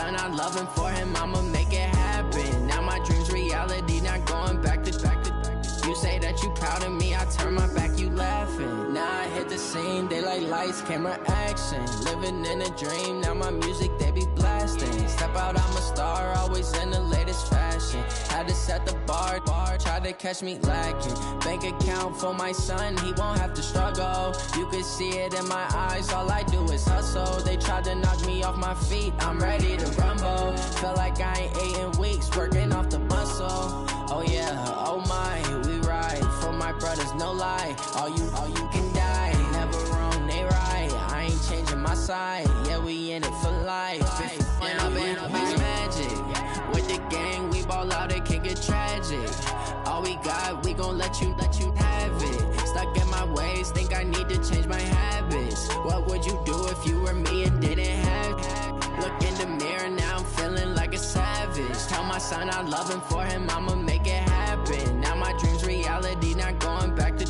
son, I love him. For him, I'ma make it happen. Now my dream's reality, not going back to. You say that you proud of me, I turn my back, you laughing. Now I hit the scene, they like lights, camera, action. Living in a dream, now my music, they be blasting. Step out, I'm a star, always in the latest fashion. Had to set the bar, tried to catch me lacking. Bank account for my son, he won't have to struggle. You can see it in my eyes, all I do is hustle. They tried to knock me off my feet, I'm ready to rumble. Feel like I ain't ate in weeks, working off the muscle. Oh yeah, oh my, we ride for my brothers, no lie. All you can die, never wrong, they right. I ain't changing my side, yeah, we in it for life. And I've been magic with the gang, we ball out, it can get tragic. All we got, we gon' let you have it. Stuck in my ways, think I need to change my habits. What would you do if you were me and didn't have it? Look in the mirror, now I'm feeling like a savage. Tell my son I love him, for him I'ma make it happen. Now my dream's reality, not going back to.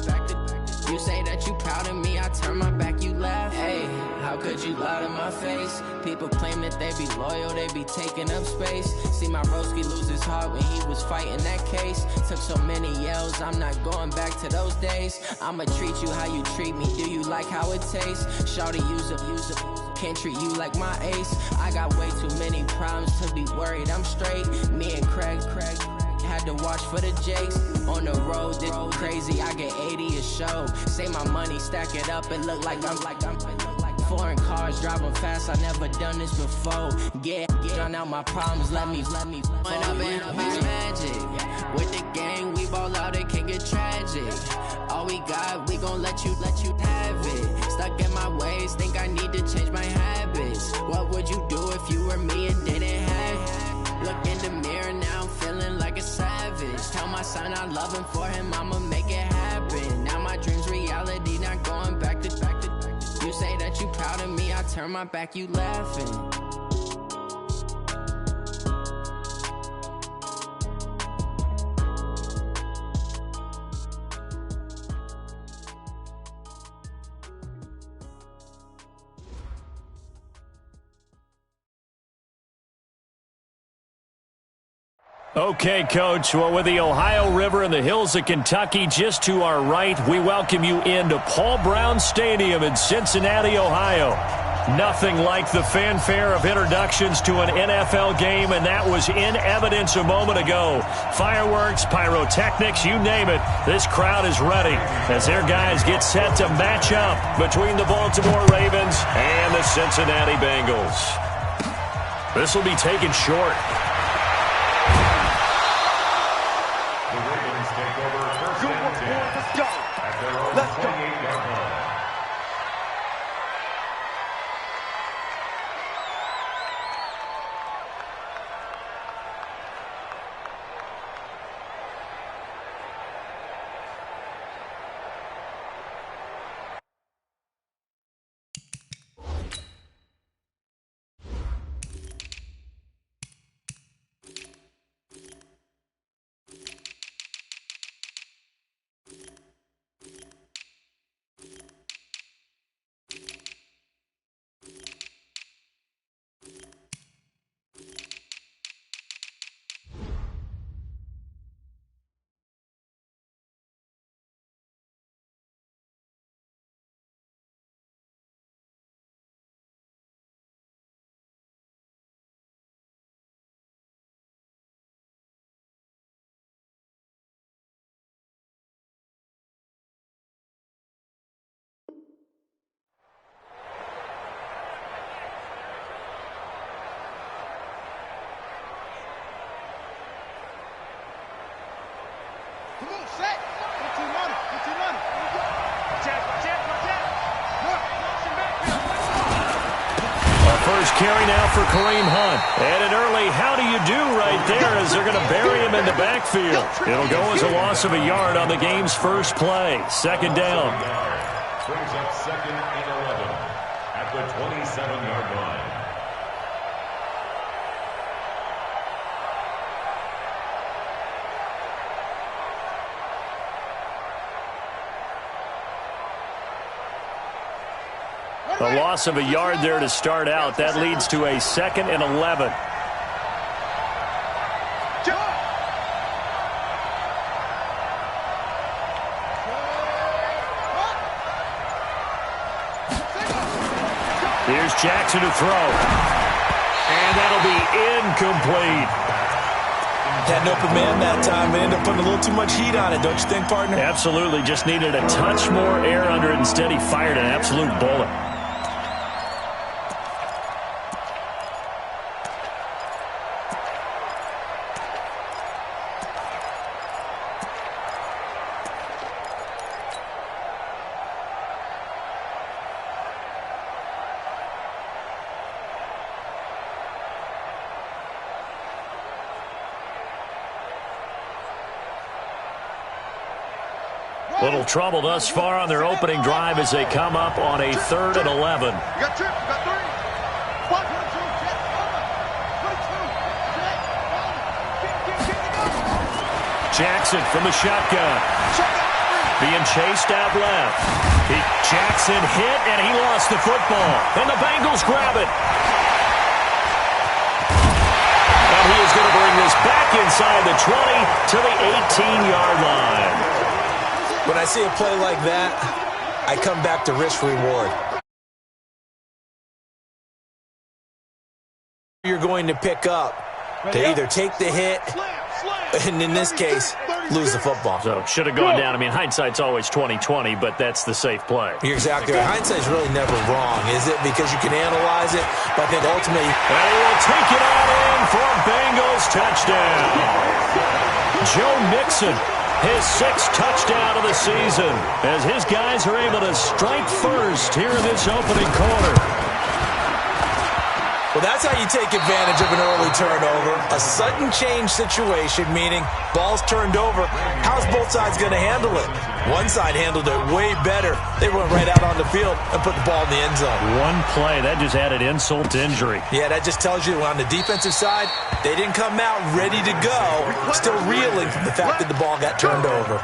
You say that you proud of me, I turn my back, you laugh. Hey, how could you lie to my face? People claim that they be loyal, they be taking up space. See my broski lose his heart when he was fighting that case. Took so many yells, I'm not going back to those days. I'ma treat you how you treat me, do you like how it tastes? Shawty, use it, can't treat you like my ace. I got way too many problems to be worried, I'm straight. Me and Craig had to watch for the Jakes. On the road, this crazy, I get 80 a show. Say my money, stack it up, it look like I'm foreign cars, driving fast, I never done this before. Get drown out my problems, let me When I've been magic with the gang, we ball out, it can get tragic. All we got, we gon' let you have it. Stuck in my ways, think I need to change my habits. What would you do if you were me and didn't have it? Look in the mirror, now I'm feeling like a savage. Tell my son I love him, for him I'ma make it happen. Now my dream's reality, not going back to. You say that you proud of me, I turn my back, you laughing. Okay, Coach. Well, with the Ohio River and the hills of Kentucky just to our right, we welcome you into Paul Brown Stadium in Cincinnati, Ohio. Nothing like the fanfare of introductions to an NFL game, and that was in evidence a moment ago. Fireworks, pyrotechnics, you name it. This crowd is ready as their guys get set to match up between the Baltimore Ravens and the Cincinnati Bengals. This will be taken short. Let's go. Come on, set. Get your money. Get your money. First carry now for Kareem Hunt. And an early how do you do right there as they're going to bury him in the backfield. It'll go as a loss of a yard on the game's first play. Second down. Brings up 2nd and 11 at the 27-yard line. A loss of a yard there to start out. That leads to a 2nd and 11. Here's Jackson to throw. And that'll be incomplete. Had an open man that time, but ended up putting a little too much heat on it, don't you think, partner? Absolutely. Just needed a touch more air under it. Instead, he fired an absolute bullet. Little trouble thus far on their opening drive as they come up on a 3rd and 11. You got trips, you got 3. 1, 2, jet, 22, Jackson from the shotgun. Being chased out left. Jackson hit, and he lost the football. And the Bengals grab it. And he is going to bring this back inside the 20 to the 18-yard line. When I see a play like that, I come back to risk-reward. You're going to pick up to either take the hit, and in this case, lose the football. So, should have gone down. I mean, hindsight's always 20/20, but that's the safe play. You're exactly right. Hindsight's really never wrong, is it? Because you can analyze it, but I think ultimately... And he will take it out in for a Bengals touchdown. Joe Mixon, his 6th touchdown of the season, as his guys are able to strike first here in this opening quarter. Well, that's how you take advantage of an early turnover. A sudden change situation, meaning ball's turned over. How's both sides going to handle it? One side handled it way better. They went right out on the field and put the ball in the end zone. One play, that just added insult to injury. Yeah, that just tells you on the defensive side, they didn't come out ready to go, still reeling from the fact that the ball got turned over.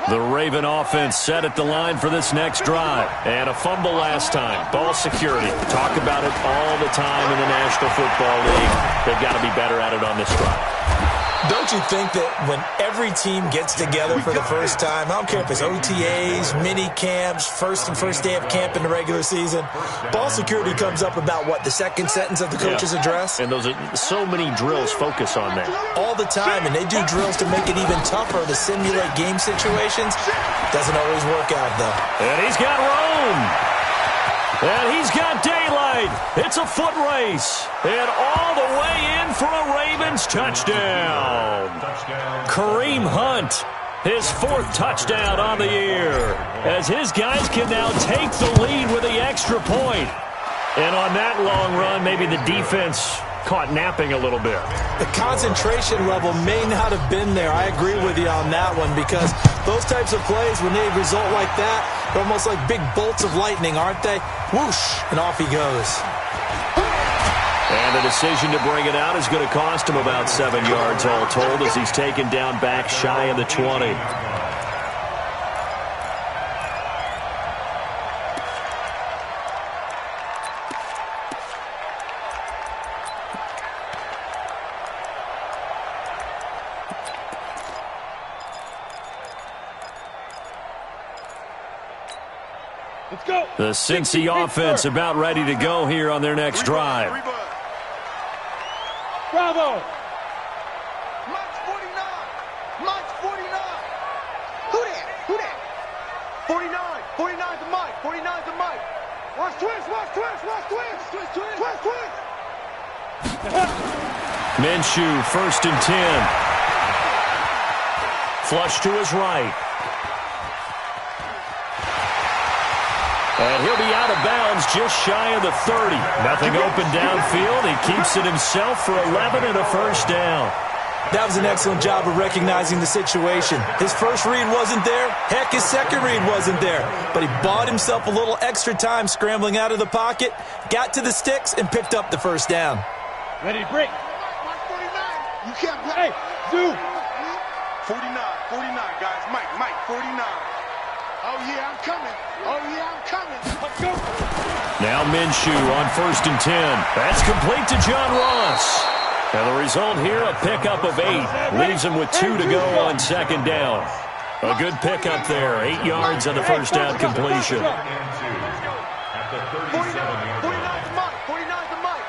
The Raven offense set at the line for this next drive. And a fumble last time. Ball security. Talk about it all the time in the National Football League. They've got to be better at it on this drive. Don't you think that when every team gets together for the first time, I don't care if it's OTAs, mini camps, first day of camp in the regular season, ball security comes up about, what, the second sentence of the coach's address? And those are so many drills focus on that. All the time, and they do drills to make it even tougher to simulate game situations. Doesn't always work out, though. And he's got Rome. And he's got daylight. It's a foot race. And all the way in for a Ravens touchdown. Kareem Hunt, his 4th touchdown on the year, as his guys can now take the lead with the extra point. And on that long run, maybe the defense caught napping a little bit. The concentration level may not have been there. I agree with you on that one, because those types of plays, when they result like that, they're almost like big bolts of lightning, aren't they? Whoosh, and off he goes. And the decision to bring it out is going to cost him about 7 yards all told, as he's taken down back shy of the 20. Let's go. The Cincy offense about ready to go here on their next drive. Bravo. March 49. March 49. Who that? Who that? 49. 49's the mic. 49's the mic. Watch twist. Watch twist. Watch twist. Twist, twist. Twist, twist. Minshew, 1st and 10. Flush to his right. And he'll be out of bounds just shy of the 30. Nothing open downfield. He keeps it himself for 11 and a first down. That was an excellent job of recognizing the situation. His first read wasn't there. Heck, his second read wasn't there. But he bought himself a little extra time scrambling out of the pocket, got to the sticks, and picked up the first down. Ready to break. 149. You can't play. Hey, dude. 49, guys. Mike, 49. Oh, yeah, I'm coming. Let's go. Now Minshew on 1st and 10. That's complete to John Ross. And the result here, a pickup of 8. Leaves him with 2 to go on 2nd down. A good pickup there. 8 yards on the first down completion. At the 37-yard line. 49's the Mike.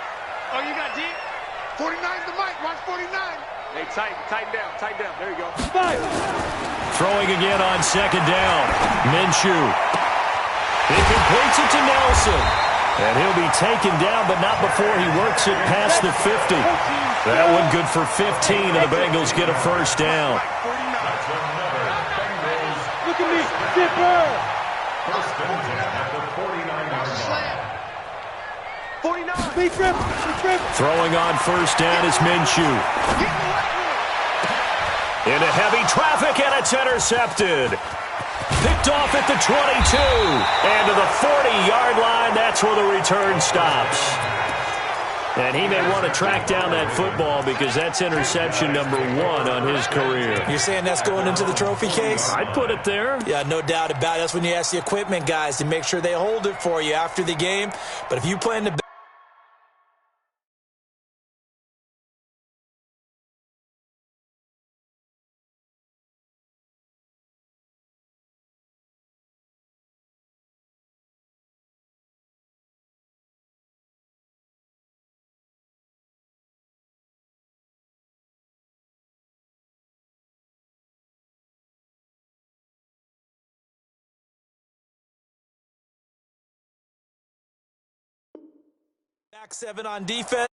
Oh, you got deep? 49's the Mike. Watch 49. Hey, tighten down. There you go. 5. Throwing again on 2nd down. Minshew. He completes it to Nelson. And he'll be taken down, but not before he works it past the 50. That one good for 15, and the Bengals get a first down. Look at me. Dipper. First and 10 at the 49-yard line. 49. Big trip. Throwing on 1st down is Minshew. Into heavy traffic, and it's intercepted. Picked off at the 22. And to the 40-yard line, that's where the return stops. And he may want to track down that football because that's interception number 1 on his career. You're saying that's going into the trophy case? I'd put it there. Yeah, no doubt about it. That's when you ask the equipment guys to make sure they hold it for you after the game. But if you plan to... Back 7 on defense.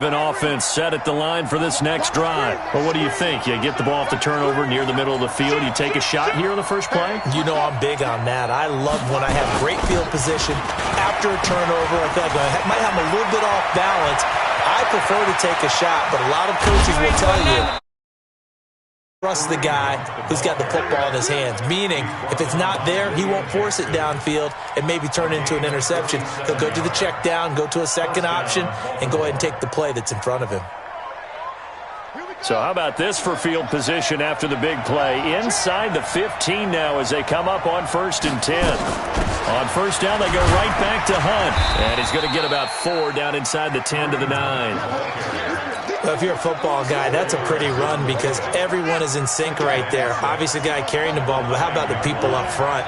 An offense set at the line for this next drive. But what do you think? You get the ball off the turnover near the middle of the field. You take a shot here on the first play? You know I'm big on that. I love when I have great field position after a turnover. I feel like I might have a little bit off balance. I prefer to take a shot, but a lot of coaches will tell you trust the guy who's got the football in his hands, meaning if it's not there, he won't force it downfield and maybe turn it into an interception. He'll go to the check down, go to a second option, and go ahead and take the play that's in front of him. So how about this for field position after the big play? Inside the 15 now as they come up on 1st and 10. On 1st down, they go right back to Hunt. And he's going to get about 4 down inside the 10 to the 9. Well, if you're a football guy, that's a pretty run because everyone is in sync right there. Obviously, the guy carrying the ball, but how about the people up front?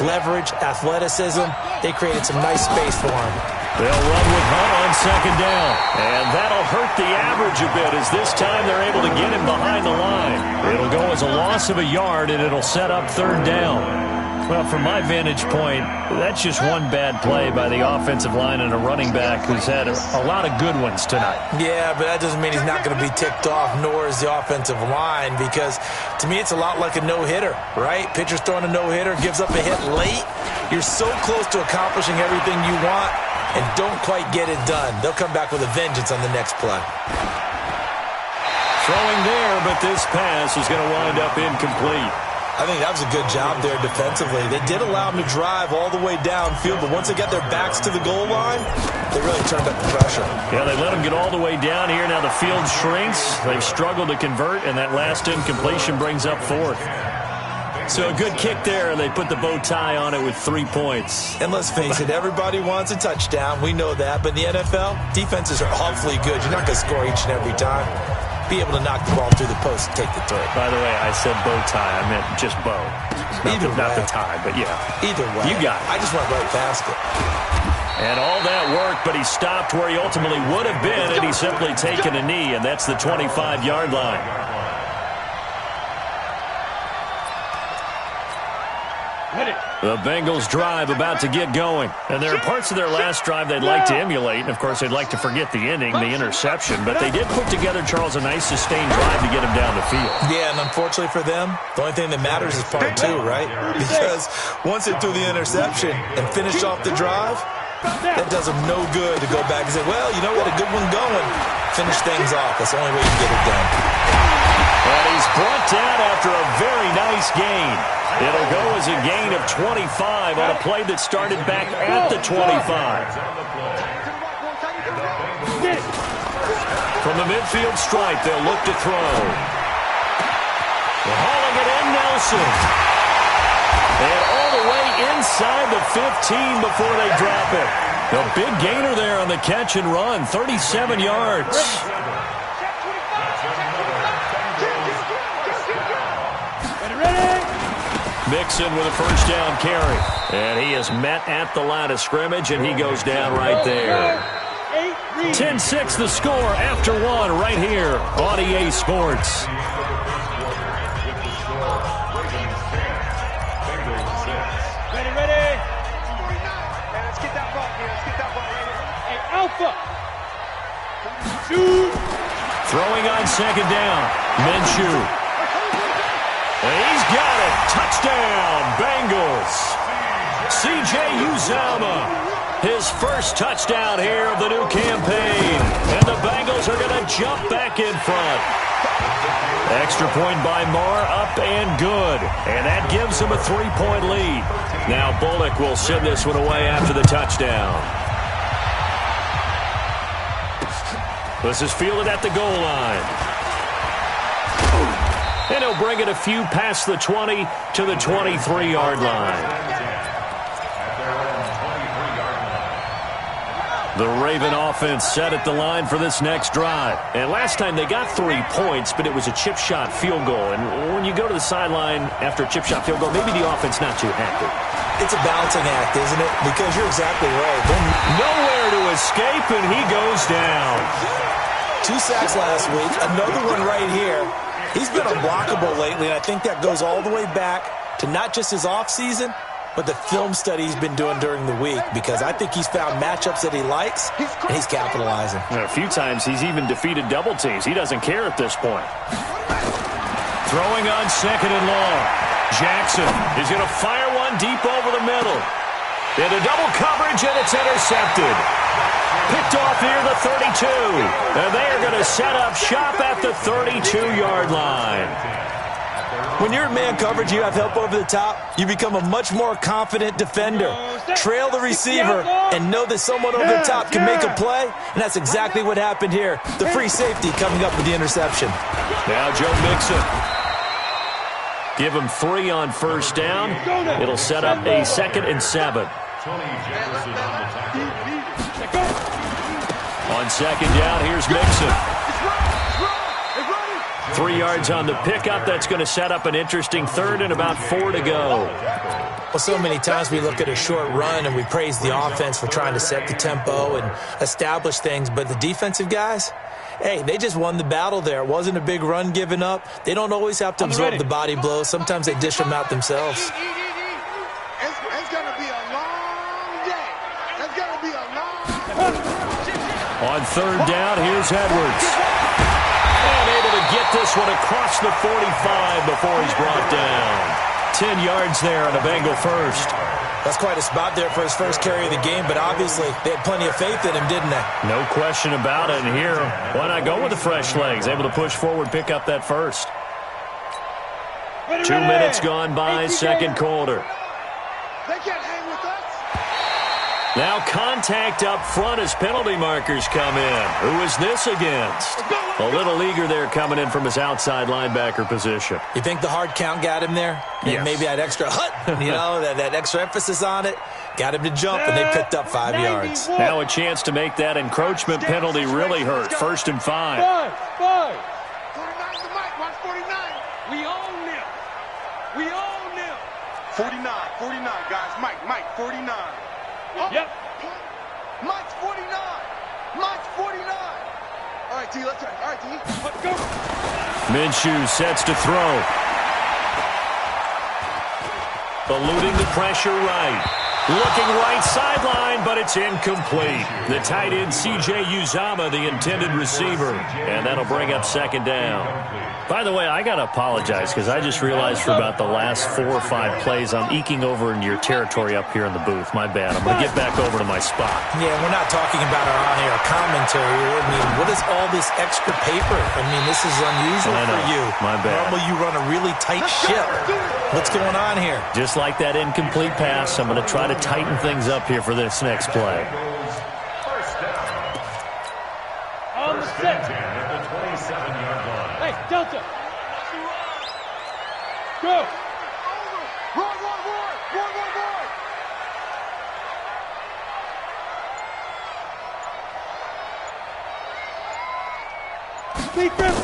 Leverage, athleticism, they created some nice space for him. They'll run with Hunt on 2nd down. And that'll hurt the average a bit as this time they're able to get him behind the line. It'll go as a loss of a yard, and it'll set up 3rd down. Well, from my vantage point, that's just one bad play by the offensive line and a running back who's had a lot of good ones tonight. Yeah, but that doesn't mean he's not going to be ticked off, nor is the offensive line, because to me it's a lot like a no-hitter, right? Pitcher's throwing a no-hitter, gives up a hit late. You're so close to accomplishing everything you want and don't quite get it done. They'll come back with a vengeance on the next play. Throwing there, but this pass is going to wind up incomplete. I think that was a good job there defensively. They did allow them to drive all the way downfield, but once they got their backs to the goal line, they really turned up the pressure. Yeah, they let them get all the way down here. Now the field shrinks. They've struggled to convert, and that last incompletion brings up 4th. So a good kick there, and they put the bow tie on it with 3 points. And let's face it, everybody wants a touchdown. We know that. But in the NFL, defenses are awfully good. You're not going to score each and every time. Be able to knock the ball through the post and take the throw. By the way, I said bow tie. I meant just bow. Not the tie, but yeah. Either way. You got it. I just went right past it. And all that work, but he stopped where he ultimately would have been had he simply taken a knee, and that's the 25-yard line. Hit it. The Bengals drive about to get going. And there are parts of their last drive they'd like to emulate. And, of course, they'd like to forget the ending, the interception. But they did put together, Charles, a nice sustained drive to get him down the field. Yeah, and unfortunately for them, the only thing that matters is part two, right? Because once they threw the interception and finished off the drive, that does them no good to go back and say, well, you know what, a good one going. Finish things off. That's the only way you can get it done. And he's brought down after a very nice gain. It'll go as a gain of 25 on a play that started back at the 25. From the midfield stripe, they'll look to throw. Hauling it in, Nelson. And all the way inside the 15 before they drop it. A big gainer there on the catch and run, 37 yards. Mixon with a first down carry. And he is met at the line of scrimmage, and he goes down right there. 10-6 the score after one right here on EA Sports. Ready. Hey, let's get that ball here. Let's get that ball right here. Hey, Alpha. Shoot. Throwing on second down. Minshew. And he's got it. Touchdown, Bengals. C.J. Uzomah, his first touchdown here of the new campaign. And the Bengals are going to jump back in front. Extra point by Marr, up and good. And that gives them a 3-point lead. Now Bullock will send this one away after the touchdown. This is fielded at the goal line. And he'll bring it a few past the 20 to the 23-yard line. The Raven offense set at the line for this next drive. And last time they got 3 points, but it was a chip shot field goal. And when you go to the sideline after a chip shot field goal, maybe the offense not too happy. It's a balancing act, isn't it? Because you're exactly right. Nowhere to escape, and he goes down. 2 sacks last week, another one right here. He's been unblockable lately, and I think that goes all the way back to not just his offseason, but the film study he's been doing during the week, because I think he's found matchups that he likes, and he's capitalizing. A few times he's even defeated double teams. He doesn't care at this point. Throwing on second and long. Jackson is going to fire one deep over the middle. Into double coverage, and it's intercepted. Picked off near the 32. And they are going to set up shop at the 32-yard line. When you're in man coverage, you have help over the top, you become a much more confident defender. Trail the receiver and know that someone over the top can make a play, and that's exactly what happened here. The free safety coming up with the interception. Now Joe Mixon. Give him 3 on first down. It'll set up a 2nd and 7. On second down, here's Mixon. 3 yards on the pickup. That's going to set up an interesting 3rd and about 4 to go. Well, so many times we look at a short run and we praise the offense for trying to set the tempo and establish things, but the defensive guys, hey, they just won the battle there. It wasn't a big run given up. They don't always have to absorb the body blows. Sometimes they dish them out themselves. It's going to be a long day. It's going to be a long On third down, here's Edwards. And able to get this one across the 45 before he's brought down. 10 yards there on a Bengal first. That's quite a spot there for his first carry of the game, but obviously they had plenty of faith in him, didn't they? No question about it. And here, why not go with the fresh legs? Able to push forward, pick up that first. 2 minutes gone by, second quarter. They can't hang with us. Now contact up front as penalty markers come in. Who is this against? A little eager there coming in from his outside linebacker position. You think the hard count got him there? Yes. Maybe that extra that extra emphasis on it got him to jump, and they picked up 5 yards. Now a chance to make that encroachment penalty really hurt. 1st and 5. 49's the mic. Watch 49. We own them. We own them. 49, guys. Mike, 49. Oh. Yep. Mike's 49. Mike's 49. All right, T, let's try. All right, T. Let's go. Minshew sets to throw. Eluding the pressure right. Looking right sideline, but it's incomplete. The tight end, C.J. Uzomah, the intended receiver. And that'll bring up second down. By the way, I got to apologize because I just realized for about the last 4 or 5 plays, I'm eking over into your territory up here in the booth. My bad. I'm going to get back over to my spot. Yeah, we're not talking about our on-air commentary. I mean, what is all this extra paper? I mean, this is unusual for you. My bad. Normally you run a really tight ship. What's going on here? Just like that incomplete pass, I'm going to try to tighten things up here for this next play. On the set. At the 27-yard line. Hey, Delta. Go. Run, run, run! Run, run, run! Defense.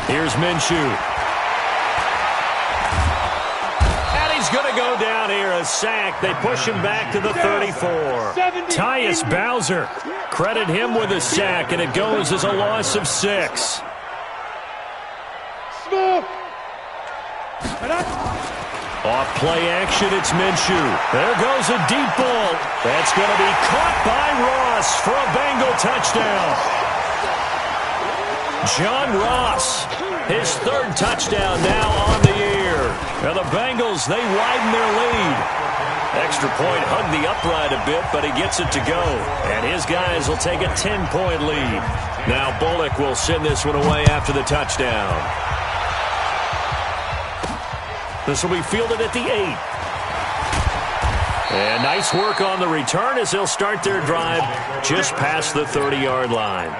Here's Minshew. He's going to go down here, a sack. They push him back to the 34. Tyus Bowser, credit him with a sack, and it goes as a loss of 6. Off play action, it's Minshew. There goes a deep ball. That's going to be caught by Ross for a Bengal touchdown. John Ross, his 3rd touchdown now on the year. Now the Bengals, they widen their lead. Extra point hugged the upright a bit, but he gets it to go. And his guys will take a 10-point lead. Now Bullock will send this one away after the touchdown. This will be fielded at the 8. And nice work on the return as they'll start their drive just past the 30-yard line.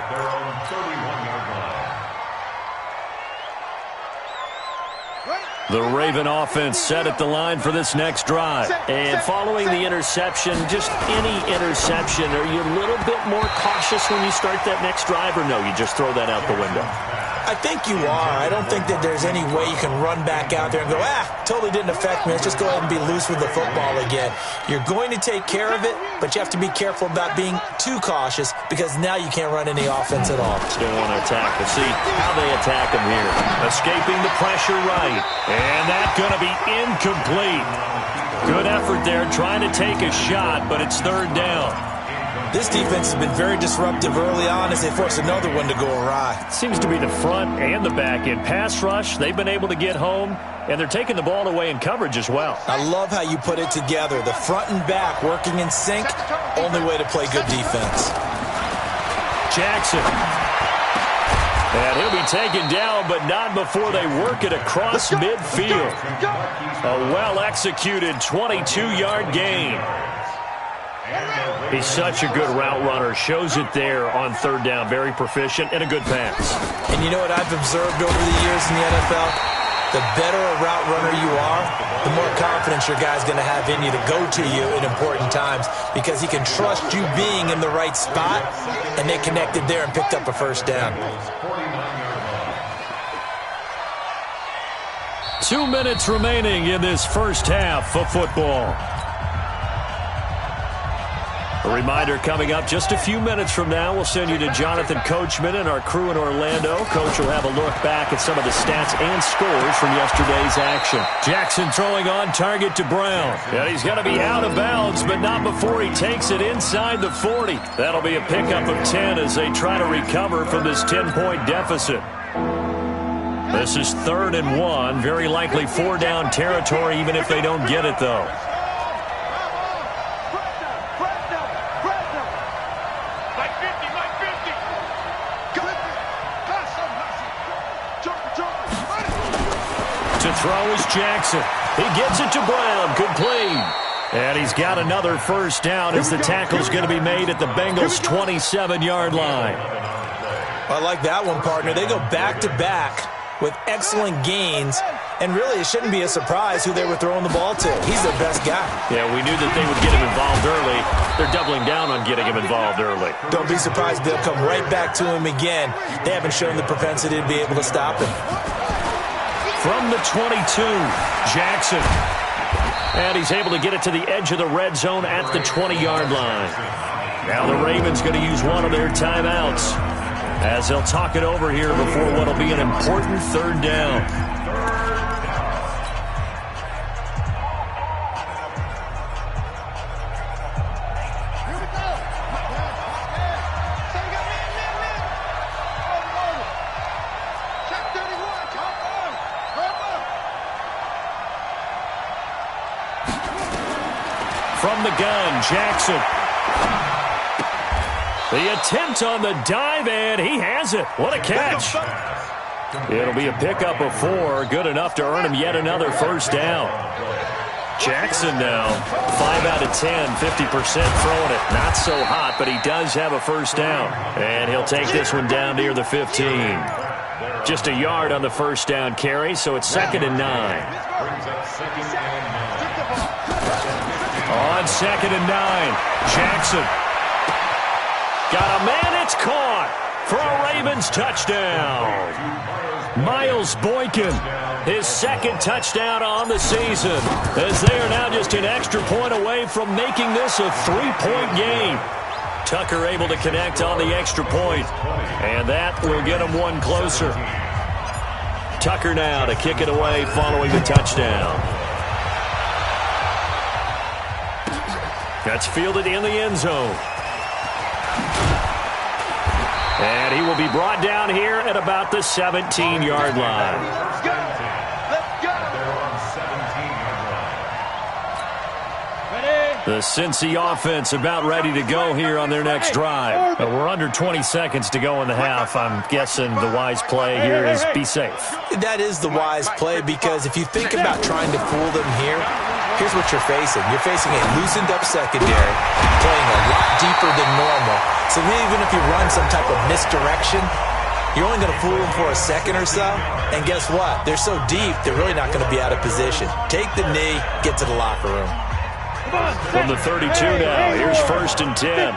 The Raven offense set at the line for this next drive. And following the interception, just any interception, are you a little bit more cautious when you start that next drive, or no, you just throw that out the window? I think you are. I don't think that there's any way you can run back out there and go, totally didn't affect me. Let's just go ahead and be loose with the football again. You're going to take care of it, but you have to be careful about being too cautious because now you can't run any offense at all. Still want to attack. Let's see how they attack him here. Escaping the pressure right. And that's going to be incomplete. Good effort there trying to take a shot, but it's 3rd down. This defense has been very disruptive early on as they force another one to go awry. Seems to be the front and the back end. Pass rush, they've been able to get home, and they're taking the ball away in coverage as well. I love how you put it together. The front and back working in sync, only way to play good defense. Jackson. And he'll be taken down, but not before they work it across midfield. A well-executed 22-yard gain. He's such a good route runner. Shows it there on 3rd down. Very proficient and a good pass. And you know what I've observed over the years in the NFL? The better a route runner you are, the more confidence your guy's going to have in you to go to you in important times because he can trust you being in the right spot, and they connected there and picked up a 1st down. 2 minutes remaining in this first half of football. A reminder coming up just a few minutes from now, we'll send you to Jonathan Coachman and our crew in Orlando. Coach will have a look back at some of the stats and scores from yesterday's action. Jackson throwing on target to Brown. And he's going to be out of bounds, but not before he takes it inside the 40. That'll be a pickup of 10 as they try to recover from this 10-point deficit. This is 3rd and 1. Very likely 4-down territory, even if they don't get it, though. To throw is Jackson. He gets it to Brown. Complete. And he's got another 1st down as the tackle's going to be made at the Bengals' 27-yard line. I like that one, partner. They go back-to-back with excellent gains, and really it shouldn't be a surprise who they were throwing the ball to. He's their best guy. Yeah, we knew that they would get him involved early. They're doubling down on getting him involved early. Don't be surprised they'll come right back to him again. They haven't shown the propensity to be able to stop him. From the 22, Jackson. And he's able to get it to the edge of the red zone at the 20-yard line. Now the Ravens going to use one of their timeouts as they'll talk it over here before what will be an important 3rd down. from the gun, Jackson. The attempt on the dive, and he has it. What a catch. It'll be a pickup of 4, good enough to earn him yet another first down. Jackson now, 5 out of 10, 50% throwing it. Not so hot, but he does have a first down. And he'll take this one down near the 15. Just a yard on the first down carry, so it's 2nd and 9. On 2nd and 9, Jackson. Got a man, it's caught for a Ravens touchdown. Miles Boykin, his 2nd touchdown on the season, as they are now just an extra point away from making this a 3-point game. Tucker able to connect on the extra point, and that will get him one closer. Tucker now to kick it away following the touchdown. That's fielded in the end zone. And he will be brought down here at about the 17-yard line. Let's go! Let's go! The Cincy offense about ready to go here on their next drive. We're under 20 seconds to go in the half. I'm guessing the wise play here is be safe. That is the wise play, because if you think about trying to fool them here, here's what you're facing. You're facing a loosened-up secondary, playing a lot deeper than normal. So even if you run some type of misdirection, you're only going to fool them for a second or so. And guess what? They're so deep, they're really not going to be out of position. Take the knee, get to the locker room. From the 32 now, here's 1st and 10.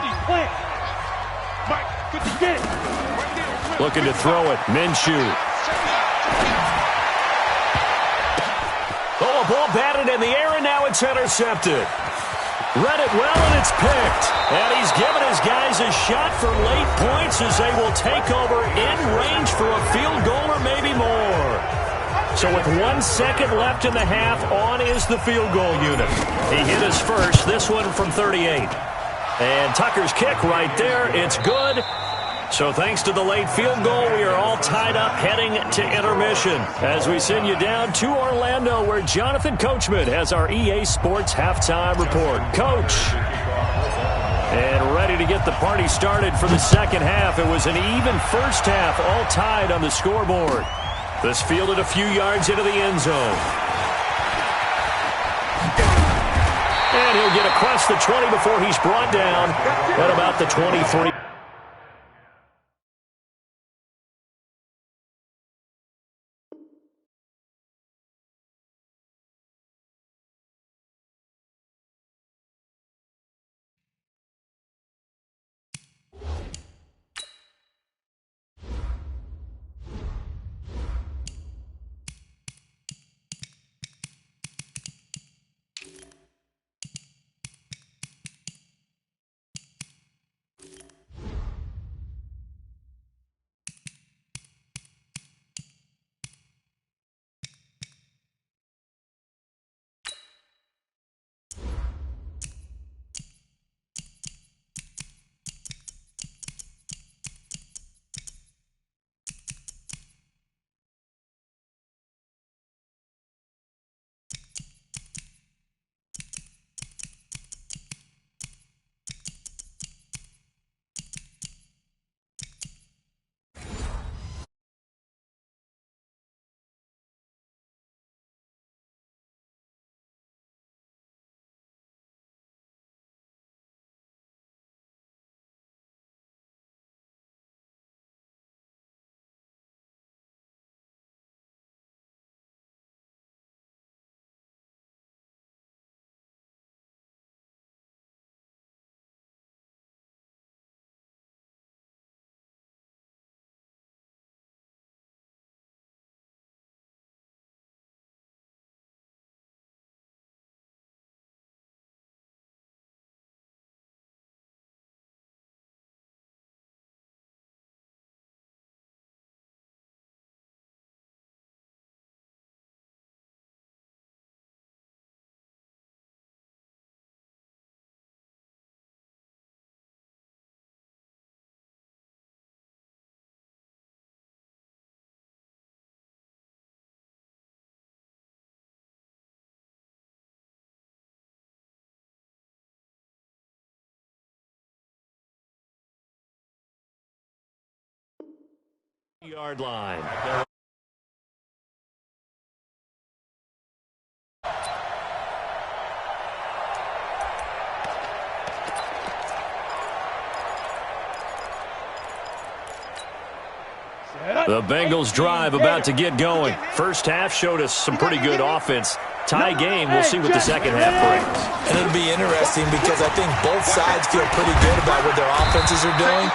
Looking to throw it, Minshew. Oh, a ball batted in the air, and now it's intercepted. Read it well, and it's picked. And he's given his guys a shot for late points as they will take over in range for a field goal or maybe more. So with 1 second left in the half, on is the field goal unit. He hit his first, this one from 38. And Tucker's kick right there, it's good. So thanks to the late field goal, we are all tied up heading to intermission as we send you down to Orlando, where Jonathan Coachman has our EA Sports halftime report. Coach. And ready to get the party started for the second half. It was an even first half, all tied on the scoreboard. This fielded a few yards into the end zone. And he'll get across the 20 before he's brought down at about the 23. Yard line. The Bengals drive about to get going. First half showed us some pretty good offense. Tie game. We'll see what the second half brings. And it'll be interesting because I think both sides feel pretty good about what their offenses are doing.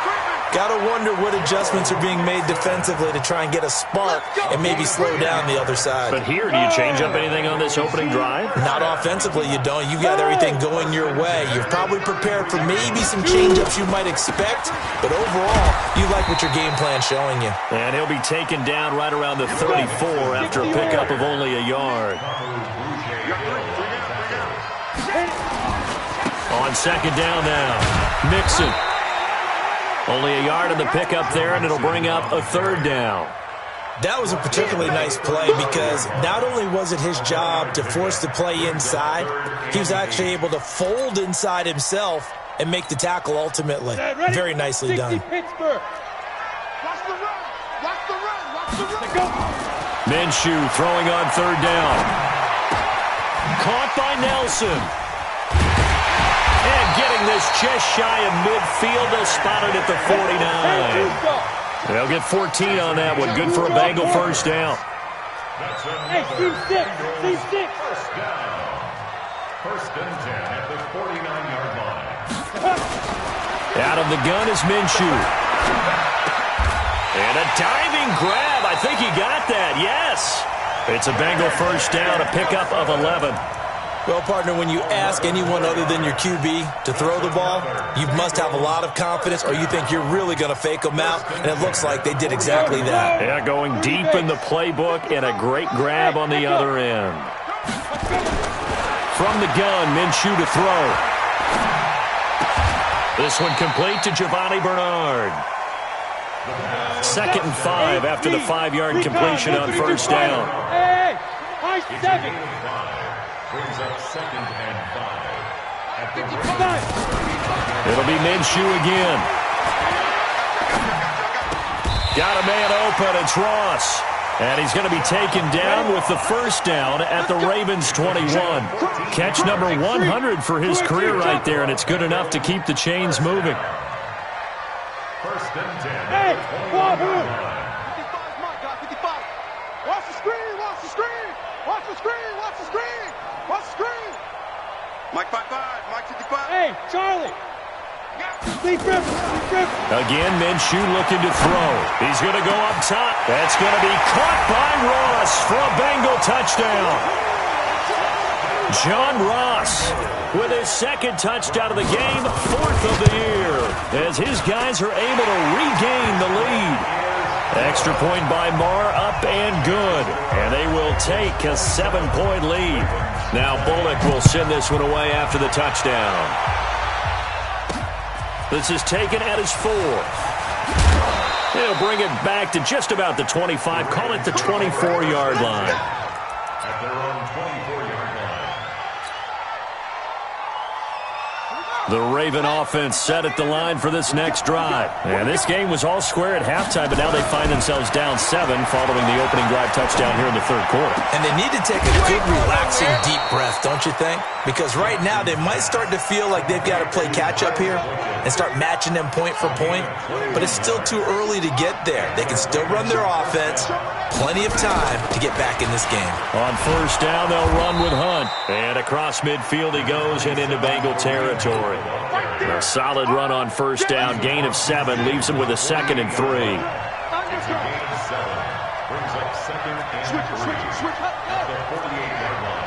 Got to wonder what adjustments are being made defensively to try and get a spark and maybe slow down the other side. But here, do you change up anything on this opening drive? Not offensively, you don't. You've got everything going your way. You're probably prepared for maybe some change-ups you might expect, but overall, you like what your game plan's showing you. And he'll be taken down right around the 34 after a pickup of only a yard. On second down now, Mixon. Only a yard on the pickup there, and it'll bring up a third down. That was a particularly nice play because not only was it his job to force the play inside, he was actually able to fold inside himself and make the tackle ultimately. Very nicely done. Minshew throwing on third down. Caught by Nelson. And getting this just shy of midfield, they'll spot it at the 49. They'll get 14 on that one. Good for a Bengal first down. Hey, team six. First and 10 at the 49-yard line. Out of the gun is Minshew. And a diving grab. I think he got that. Yes. It's a Bengal first down, a pickup of 11. Well, partner, when you ask anyone other than your QB to throw the ball, you must have a lot of confidence or you think you're really going to fake them out, and it looks like they did exactly that. Yeah, going deep in the playbook and a great grab on the other end. From the gun, Minshew to throw. This one complete to Giovanni Bernard. 2nd and 5 after the 5-yard completion on first down. Hey, high 7. Brings up 2nd and 5 at the 55. It'll be Minshew again. Got a man open. It's Ross. And he's going to be taken down with the first down at the Ravens 21. Catch number 100 for his career right there, and it's good enough to keep the chains moving. First and 10. Hey, Wahoo! 55's Mike, got 55. Watch the screen, watch the screen. Watch the screen, watch the screen. Watch the screen. Mike 55, Mike 55. Hey, Charlie. Deep rip. Again, Minshew looking to throw. He's going to go up top. That's going to be caught by Ross for a Bengal touchdown. John Ross with his 2nd touchdown of the game, 4th of the year, as his guys are able to regain the lead. Extra point by Marr, up and good, and they will take a 7-point lead. Now Bullock will send this one away after the touchdown. This is taken at his 4th. He'll bring it back to just about the 25, call it the 24-yard line. At their own 24-yard line. The Raven offense set at the line for this next drive. And this game was all square at halftime, but now they find themselves down 7 following the opening drive touchdown here in the 3rd quarter. And they need to take a good, relaxing, deep breath, don't you think? Because right now they might start to feel like they've got to play catch-up here and start matching them point for point. But it's still too early to get there. They can still run their offense. Plenty of time to get back in this game. On first down, they'll run with Hunt. And across midfield he goes and into Bengal territory. A solid run on first down. Gain of 7 leaves him with a 2nd and 3. It's a gain of 7. Brings up 2nd and 3 at the 48-yard line.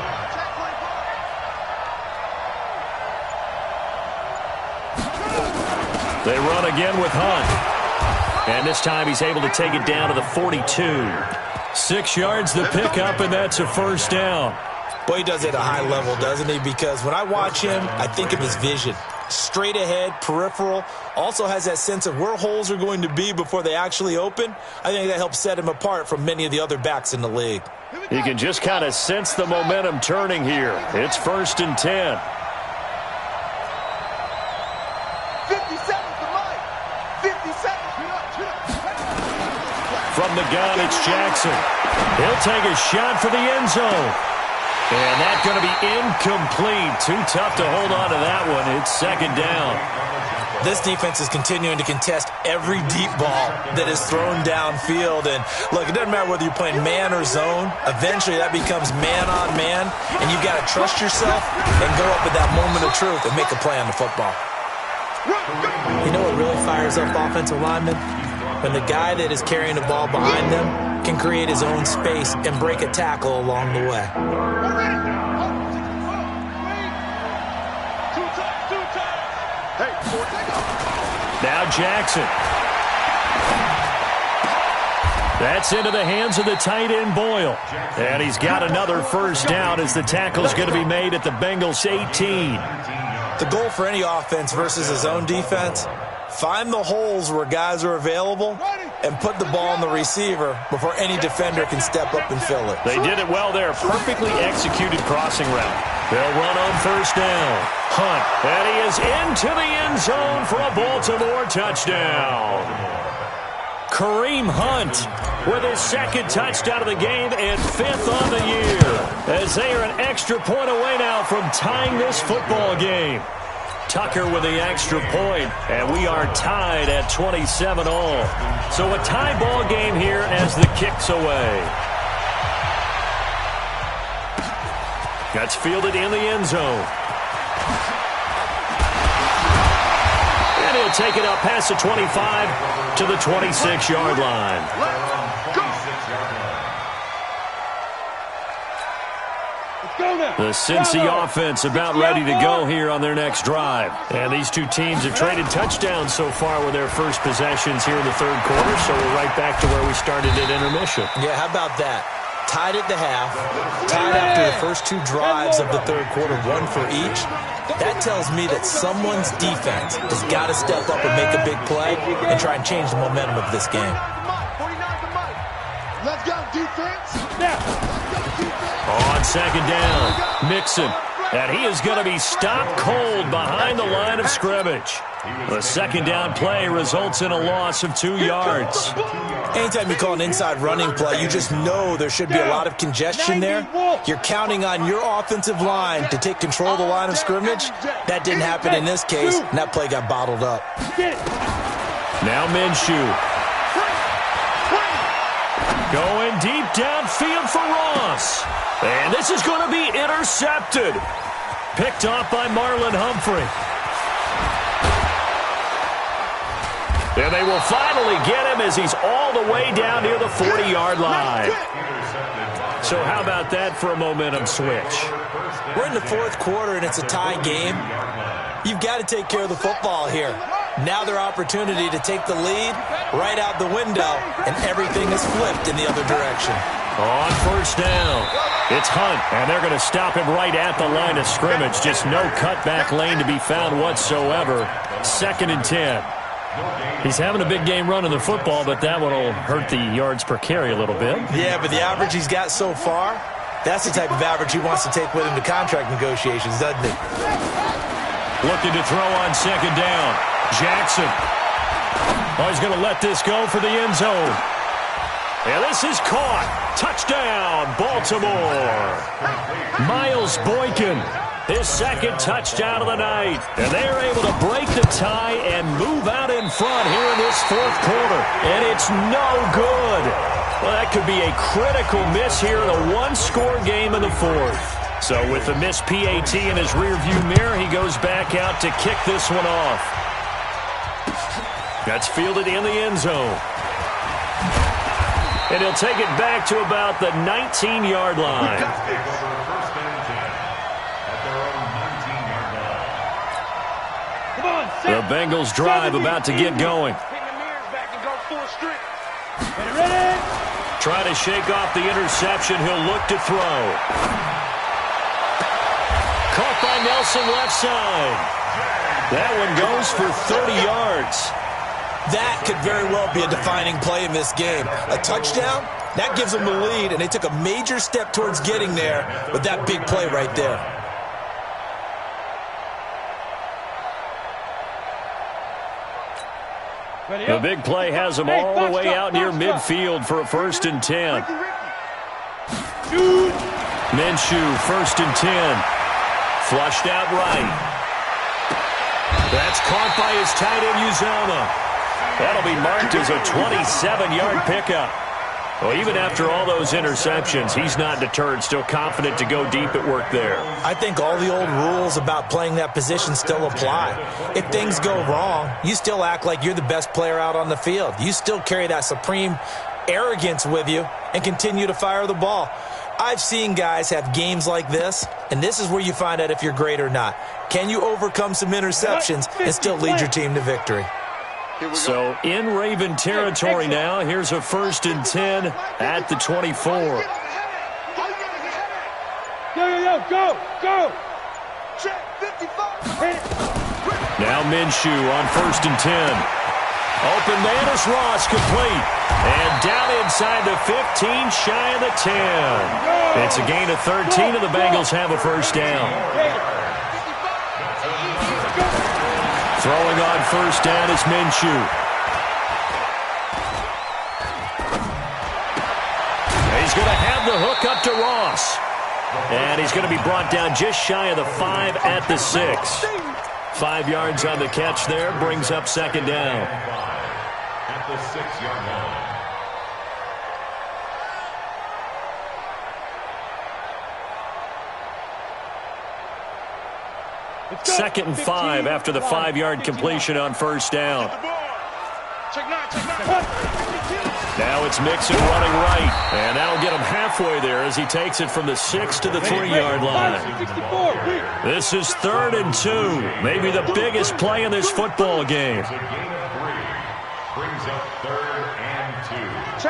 They run again with Hunt. And this time he's able to take it down to the 42. 6 yards the pickup, and that's a first down. Boy, he does it at a high level, doesn't he? Because when I watch him, I think of his vision. Straight ahead, peripheral. Also has that sense of where holes are going to be before they actually open. I think that helps set him apart from many of the other backs in the league. You can just kind of sense the momentum turning here. It's 1st and 10. 57 to Mike. 57. From the gun, it's Jackson. He'll take a shot for the end zone. And that's going to be incomplete. Too tough to hold on to that one. It's second down. This defense is continuing to contest every deep ball that is thrown downfield. And, look, it doesn't matter whether you're playing man or zone. Eventually, that becomes man-on-man, and you've got to trust yourself and go up at that moment of truth and make a play on the football. You know what really fires up offensive linemen? When the guy that is carrying the ball behind them can create his own space and break a tackle along the way. Now Jackson. That's into the hands of the tight end, Boyle. And he's got another first down as the tackle's going to be made at the Bengals 18. The goal for any offense versus his own defense, find the holes where guys are available and put the ball on the receiver before any defender can step up and fill it. They did it well there. Perfectly executed crossing route. They'll run on first down. Hunt. And he is into the end zone for a Baltimore touchdown. Kareem Hunt with his second touchdown of the game and fifth on the year, as they are an extra point away now from tying this football game. Tucker with the extra point, and we are tied at 27 all. So a tie ball game here as the kick's away. That's fielded in the end zone. And he'll take it up past the 25 to the 26-yard line. The Cincy offense about ready to go here on their next drive. And these two teams have traded touchdowns so far with their first possessions here in the third quarter, so we're right back to where we started at intermission. Yeah, how about that? Tied at the half, tied after the first two drives of the third quarter, one for each. That tells me that someone's defense has got to step up and make a big play and try and change the momentum of this game. Let's go, defense. On second down, Mixon. And he is going to be stopped cold behind the line of scrimmage. The second down play results in a loss of 2 yards. Anytime you call an inside running play, you just know there should be a lot of congestion there. You're counting on your offensive line to take control of the line of scrimmage. That didn't happen in this case, and that play got bottled up. Now Minshew. Going deep downfield for Ross. And this is going to be intercepted. Picked off by Marlon Humphrey. And they will finally get him as he's all the way down near the 40-yard line. So how about that for a momentum switch? We're in the fourth quarter, and it's a tie game. You've got to take care of the football here. Now their opportunity to take the lead right out the window, and everything is flipped in the other direction. On first down, it's Hunt, and they're going to stop him right at the line of scrimmage. Just no cutback lane to be found whatsoever. 2nd and 10. He's having a big game running the football, but that one will hurt the yards per carry a little bit. Yeah, but the average he's got so far, that's the type of average he wants to take with him to contract negotiations, doesn't he? Looking to throw on second down. Jackson. Oh, he's going to let this go for the end zone. And this is caught. Touchdown, Baltimore. Miles Boykin, his second touchdown of the night. And they're able to break the tie and move out in front here in this fourth quarter. And it's no good. Well, that could be a critical miss here in a one-score game in the fourth. So with the missed PAT in his rearview mirror, he goes back out to kick this one off. That's fielded in the end zone. And he'll take it back to about the 19-yard line. The Bengals drive about to get going. Try to shake off the interception. He'll look to throw. Caught by Nelson left side. That one goes for 30 yards. That could very well be a defining play in this game. A touchdown, that gives them the lead, and they took a major step towards getting there with that big play right there. The big play has him all the way out near midfield for a 1st and 10. Minshew, 1st and 10. Flushed out right. That's caught by his tight end, Uzomah. That'll be marked as a 27-yard pickup. Well, even after all those interceptions, he's not deterred, still confident to go deep at work there. I think all the old rules about playing that position still apply. If things go wrong, you still act like you're the best player out on the field. You still carry that supreme arrogance with you and continue to fire the ball. I've seen guys have games like this, and this is where you find out if you're great or not. Can you overcome some interceptions and still lead your team to victory? So in Raven territory now, here's a 1st and 10 at the 24. Go! Now Minshew on 1st and 10. Open man is Ross, complete. And down inside the 15, shy of the 10. It's a gain of 13, and the Bengals have a 1st down. Throwing on 1st down is Minshew. He's going to have the hook up to Ross. And he's going to be brought down just shy of the 5 at the 6. 5 yards on the catch there, brings up 2nd down. At the 6-yard line. 2nd and 5 after the 5-yard completion on 1st down. Now it's Mixon running right, and that'll get him halfway there as he takes it from the 6 to the 3-yard line. This is 3rd and 2, maybe the biggest play in this football game. It's a gain of 3. Brings up 3rd and 2.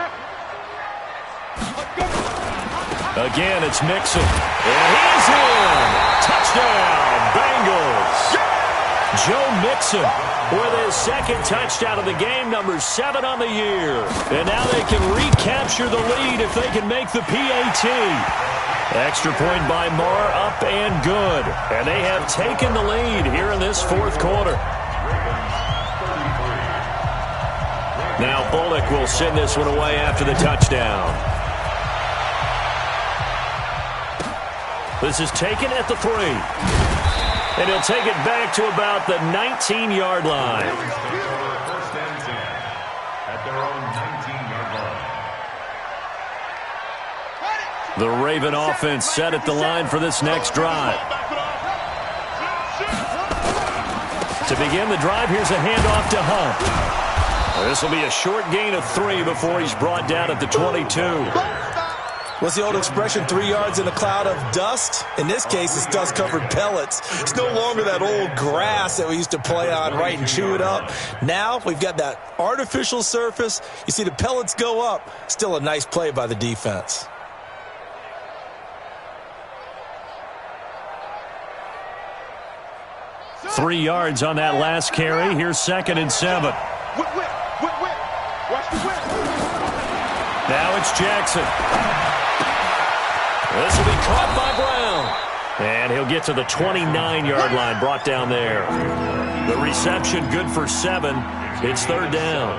Again, it's Mixon. And he's in! Touchdown, Bengals! Joe Mixon with his 2nd touchdown of the game, number 7 on the year. And now they can recapture the lead if they can make the PAT. Extra point by Marr, up and good. And they have taken the lead here in this 4th quarter. Now Bullock will send this one away after the touchdown. This is taken at the 3. And he'll take it back to about the 19-yard line. 1st and 10 at their own 19-yard line. The Raven offense set at the line for this next drive. To begin the drive, here's a handoff to Hunt. This will be a short gain of 3 before he's brought down at the 22. What's the old expression, 3 yards in a cloud of dust? In this case, it's dust-covered pellets. It's no longer that old grass that we used to play on, right, and chew it up. Now we've got that artificial surface. You see the pellets go up. Still a nice play by the defense. – 3 yards on that last carry. Here's 2nd and 7. Now it's Jackson. This will be caught by Brown. And he'll get to the 29-yard line, brought down there. The reception good for 7. It's 3rd down.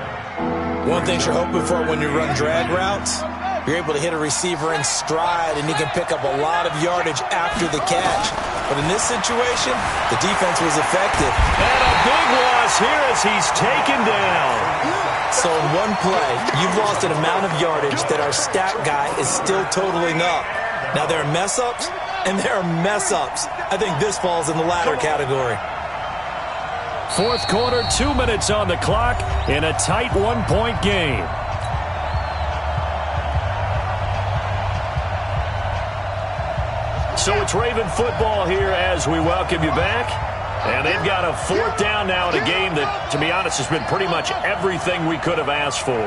One thing you're hoping for when you run drag routes, you're able to hit a receiver in stride, and he can pick up a lot of yardage after the catch. But in this situation, the defense was effective. And a big loss here as he's taken down. So in one play, you've lost an amount of yardage that our stat guy is still totaling up. Now, there are mess-ups, and there are mess-ups. I think this falls in the latter category. 4th quarter, 2 minutes on the clock in a tight 1-point game. So it's Raven football here as we welcome you back. And they've got a 4th down now in a game that, to be honest, has been pretty much everything we could have asked for.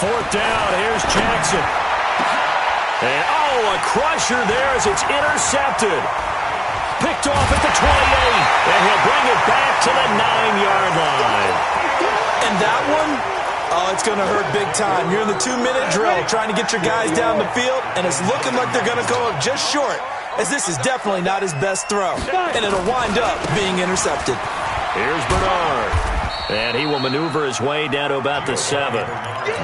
4th down, here's Jackson. And, a crusher there as it's intercepted. Picked off at the 28, and he'll bring it back to the 9-yard line. And that one, it's going to hurt big time. You're in the 2-minute drill trying to get your guys down the field, and it's looking like they're going to go up just short. as this is definitely not his best throw, and it'll wind up being intercepted. Here's Bernard, and he will maneuver his way down to about the 7.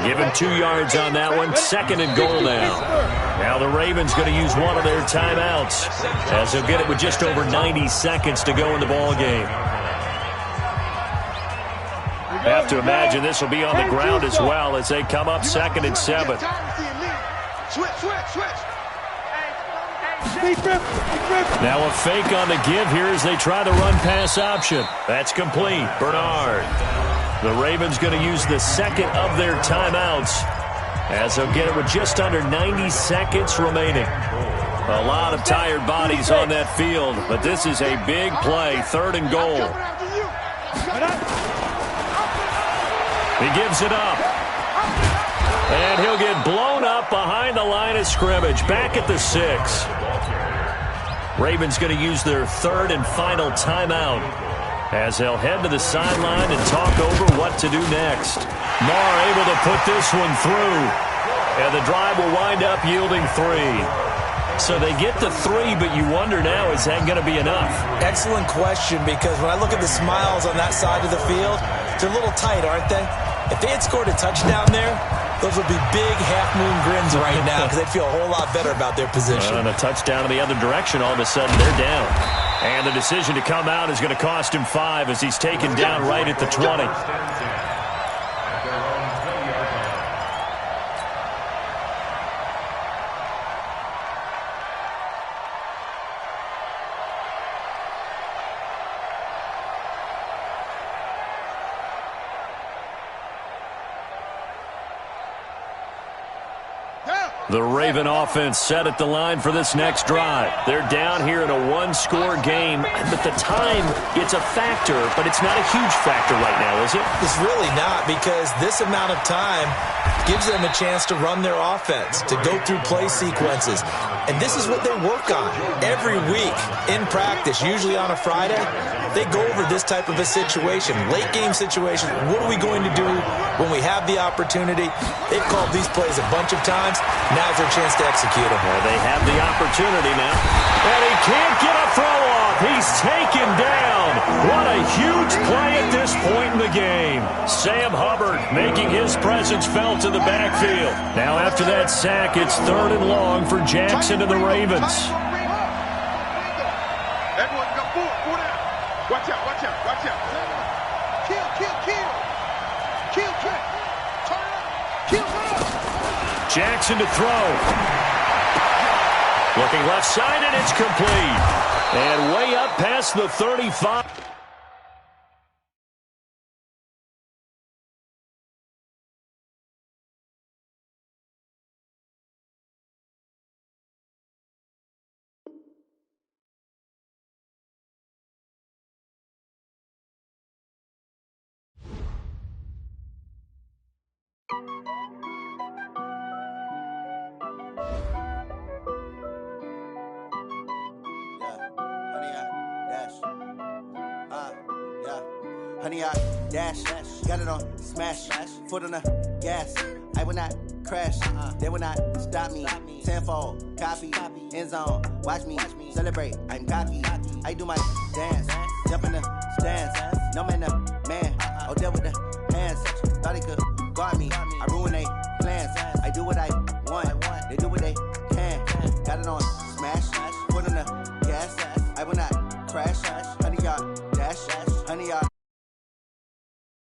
Give him 2 yards on that one. 2nd and goal now. Now the Ravens going to use one of their timeouts, as they'll get it with just over 90 seconds to go in the ball game. Have to imagine this will be on the ground as well as they come up 2nd and 7. Now a fake on the give here as they try the run-pass option. That's complete. Bernard. The Ravens going to use the 2nd of their timeouts as they'll get it with just under 90 seconds remaining. A lot of tired bodies on that field, but this is a big play. 3rd and goal. He gives it up. And he'll get blown up behind the line of scrimmage. Back at the 6. Ravens going to use their 3rd and final timeout as they'll head to the sideline and talk over what to do next. Marr able to put this one through. And the drive will wind up yielding 3. So they get the 3, but you wonder now, is that going to be enough? Excellent question, because when I look at the smiles on that side of the field, they're a little tight, aren't they? If they had scored a touchdown there, those would be big half-moon grins right now because they'd feel a whole lot better about their position. And a touchdown in the other direction, all of a sudden they're down. And the decision to come out is going to cost him 5 as he's taken down right at the 20. The Raven offense set at the line for this next drive. They're down here in a 1-score game, but the time, it's a factor, but it's not a huge factor right now, is it? It's really not, because this amount of time gives them a chance to run their offense, to go through play sequences. And this is what they work on every week in practice, usually on a Friday. They go over this type of a situation, late game situation. What are we going to do when we have the opportunity? They've called these plays a bunch of times. Now's their chance to execute them. Well, they have the opportunity now. And he can't get a throw off. He's taken down. What a huge play at this point in the game. Sam Hubbard making his presence felt in the backfield. Now after that sack, it's 3rd and long for Jackson and the Ravens. Everyone go forward out. Watch out, watch out, watch out. Kill, kill, kill. Kill, kill. Turn up. Kill, turn up. Jackson to throw. Looking left side, and it's complete. And way up past the 35. Honey, I dash, got it on smash, foot on the gas. I will not crash, they will not stop me. Tenfold, copy, end zone, watch me celebrate. I'm cocky, I do my dance, jump in the stands. No man, the man, oh, there with the hands. Thought he could guard me, I ruin they plans. I do what I